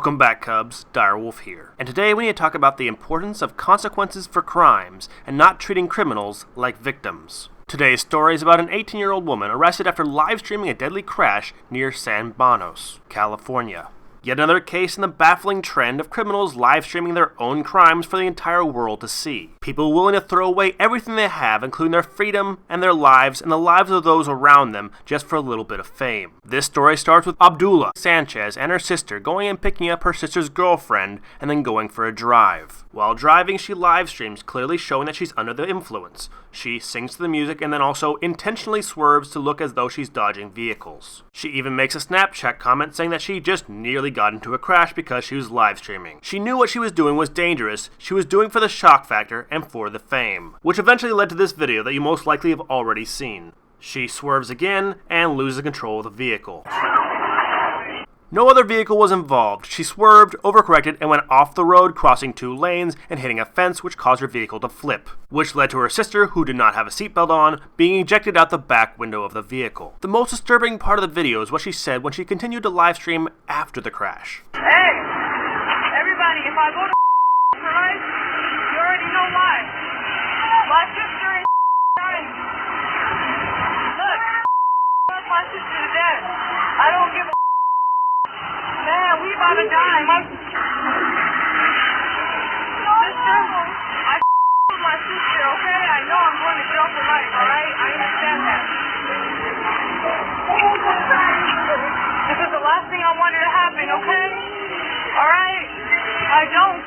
Welcome back, Cubs. Direwolf here. And today we need to talk about the importance of consequences for crimes and not treating criminals like victims. Today's story is about an 18-year-old woman arrested after live-streaming a deadly crash near San Bonos, California. Yet another case in the baffling trend of criminals live-streaming their own crimes for the entire world to see. People willing to throw away everything they have, including their freedom and their lives and the lives of those around them, just for a little bit of fame. This story starts with Obdulia Sanchez and her sister going and picking up her sister's girlfriend and then going for a drive. While driving, she live-streams, clearly showing that she's under the influence. She sings to the music and then also intentionally swerves to look as though she's dodging vehicles. She even makes a Snapchat comment saying that she just nearly got into a crash because she was live streaming. She knew what she was doing was dangerous. She was doing for the shock factor and for the fame, which eventually led to this video that you most likely have already seen. She swerves again and loses control of the vehicle. No other vehicle was involved. She swerved, overcorrected, and went off the road, crossing 2 lanes and hitting a fence, which caused her vehicle to flip, which led to her sister, who did not have a seatbelt on, being ejected out the back window of the vehicle. The most disturbing part of the video is what she said when she continued to live stream after the crash. Hey, everybody, if I go to right, you already know why. My sister is dying. Look, my sister is dead. I don't give a man, we about to die. My sister, I with my sister, okay? I know I'm going to jail for life, alright? I understand that. This is the last thing I wanted to happen, okay? Alright? I don't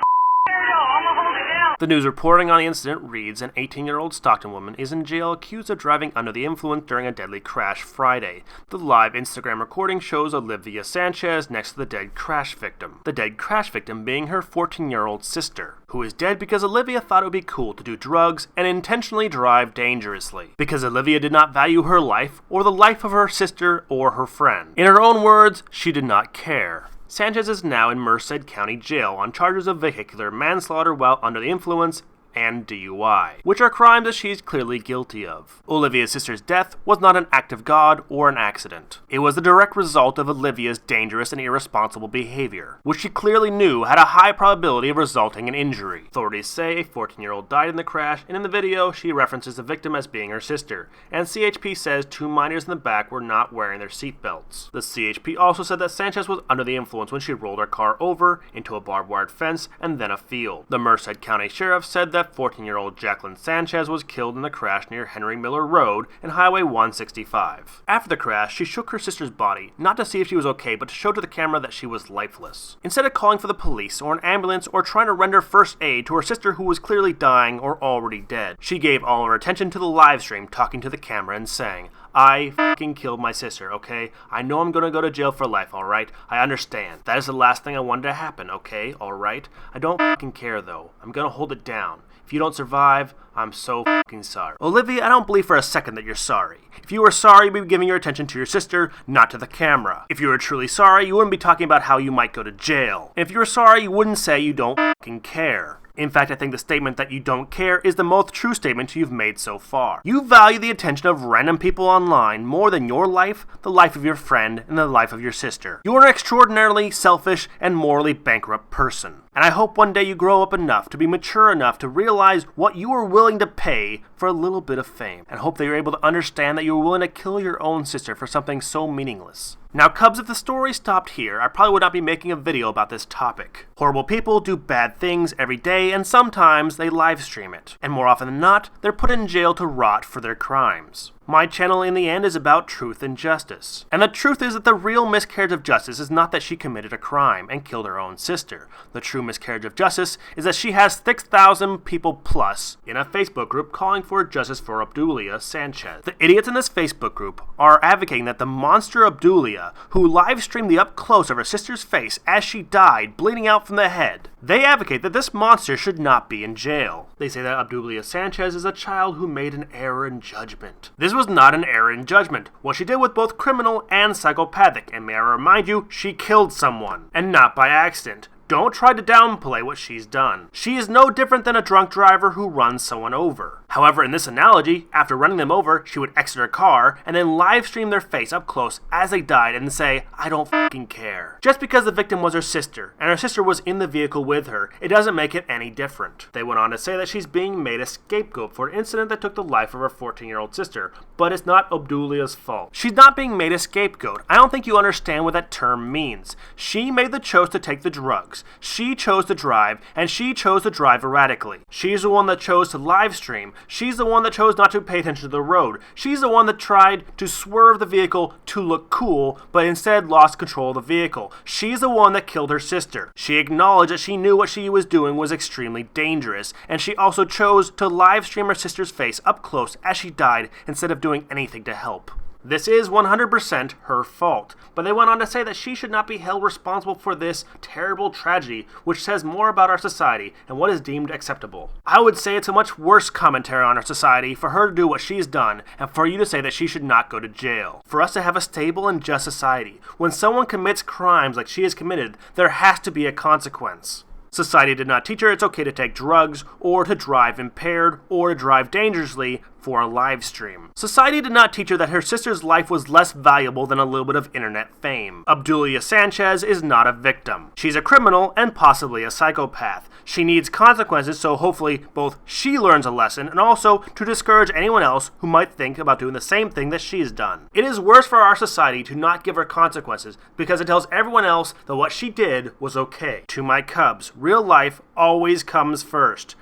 care, yo. I'm gonna hold it down. The news reporting on the incident reads, an 18-year-old Stockton woman is in jail accused of driving under the influence during a deadly crash Friday. The live Instagram recording shows Obdulia Sanchez next to the dead crash victim. The dead crash victim being her 14-year-old sister, who is dead because Olivia thought it would be cool to do drugs and intentionally drive dangerously, because Olivia did not value her life or the life of her sister or her friend. In her own words, she did not care. Sanchez is now in Merced County Jail on charges of vehicular manslaughter while under the influence and DUI, which are crimes that she's clearly guilty of. Olivia's sister's death was not an act of God or an accident. It was the direct result of Olivia's dangerous and irresponsible behavior, which she clearly knew had a high probability of resulting in injury. Authorities say a 14-year-old died in the crash, and in the video, she references the victim as being her sister, and CHP says 2 minors in the back were not wearing their seatbelts. The CHP also said that Sanchez was under the influence when she rolled her car over into a barbed wire fence and then a field. The Merced County Sheriff said that 14-year-old Jacqueline Sanchez was killed in the crash near Henry Miller Road and Highway 165. After the crash, she shook her sister's body, not to see if she was okay, but to show to the camera that she was lifeless. Instead of calling for the police or an ambulance or trying to render first aid to her sister who was clearly dying or already dead, she gave all of her attention to the live stream, talking to the camera and saying, I f***ing killed my sister, okay? I know I'm gonna go to jail for life, alright? I understand. That is the last thing I wanted to happen, okay? Alright? I don't f***ing care, though. I'm gonna hold it down. If you don't survive, I'm so f***ing sorry. Olivia, I don't believe for a second that you're sorry. If you were sorry, you'd be giving your attention to your sister, not to the camera. If you were truly sorry, you wouldn't be talking about how you might go to jail. And if you were sorry, you wouldn't say you don't f***ing care. In fact, I think the statement that you don't care is the most true statement you've made so far. You value the attention of random people online more than your life, the life of your friend, and the life of your sister. You are an extraordinarily selfish and morally bankrupt person. And I hope one day you grow up enough to be mature enough to realize what you are willing to pay for a little bit of fame. And hope that you're able to understand that you are willing to kill your own sister for something so meaningless. Now, Cubs, if the story stopped here, I probably would not be making a video about this topic. Horrible people do bad things every day, and sometimes they live stream it. And more often than not, they're put in jail to rot for their crimes. My channel in the end is about truth and justice. And the truth is that the real miscarriage of justice is not that she committed a crime and killed her own sister. The true miscarriage of justice is that she has 6,000 people plus in a Facebook group calling for justice for Obdulia Sanchez. The idiots in this Facebook group are advocating that the monster Obdulia, who live streamed the up close of her sister's face as she died, bleeding out from the head, they advocate that this monster should not be in jail. They say that Obdulia Sanchez is a child who made an error in judgment. This was not an error in judgment. What she did was both criminal and psychopathic, and may I remind you, she killed someone, and not by accident. Don't try to downplay what she's done. She is no different than a drunk driver who runs someone over. However, in this analogy, after running them over, she would exit her car and then live stream their face up close as they died and say, "I don't fucking care." Just because the victim was her sister, and her sister was in the vehicle with her, it doesn't make it any different. They went on to say that she's being made a scapegoat for an incident that took the life of her 14-year-old sister, but it's not Obdulia's fault. She's not being made a scapegoat. I don't think you understand what that term means. She made the choice to take the drugs. She chose to drive, and she chose to drive erratically. She's the one that chose to live stream. She's the one that chose not to pay attention to the road. She's the one that tried to swerve the vehicle to look cool, but instead lost control of the vehicle. She's the one that killed her sister. She acknowledged that she knew what she was doing was extremely dangerous, and she also chose to live stream her sister's face up close as she died instead of doing anything to help. This is 100% her fault, but they went on to say that she should not be held responsible for this terrible tragedy, which says more about our society and what is deemed acceptable. I would say it's a much worse commentary on our society for her to do what she's done and for you to say that she should not go to jail. For us to have a stable and just society, when someone commits crimes like she has committed, there has to be a consequence. Society did not teach her it's okay to take drugs, or to drive impaired, or to drive dangerously for a live stream. Society did not teach her that her sister's life was less valuable than a little bit of internet fame. Obdulia Sanchez is not a victim. She's a criminal and possibly a psychopath. She needs consequences, so hopefully both she learns a lesson and also to discourage anyone else who might think about doing the same thing that she's done. It is worse for our society to not give her consequences because it tells everyone else that what she did was okay. To my cubs, real life always comes first.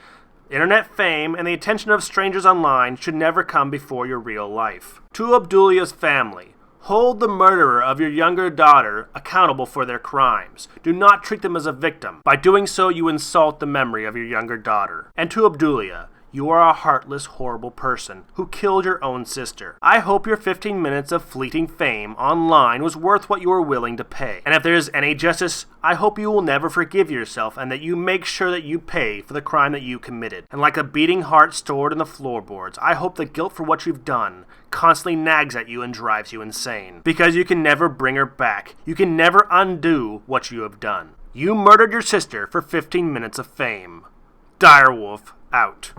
Internet fame and the attention of strangers online should never come before your real life. To Obdulia's family, hold the murderer of your younger daughter accountable for their crimes. Do not treat them as a victim. By doing so, you insult the memory of your younger daughter. And to Obdulia, you are a heartless, horrible person who killed your own sister. I hope your 15 minutes of fleeting fame online was worth what you were willing to pay. And if there is any justice, I hope you will never forgive yourself and that you make sure that you pay for the crime that you committed. And like a beating heart stored in the floorboards, I hope the guilt for what you've done constantly nags at you and drives you insane. Because you can never bring her back. You can never undo what you have done. You murdered your sister for 15 minutes of fame. Direwolf out.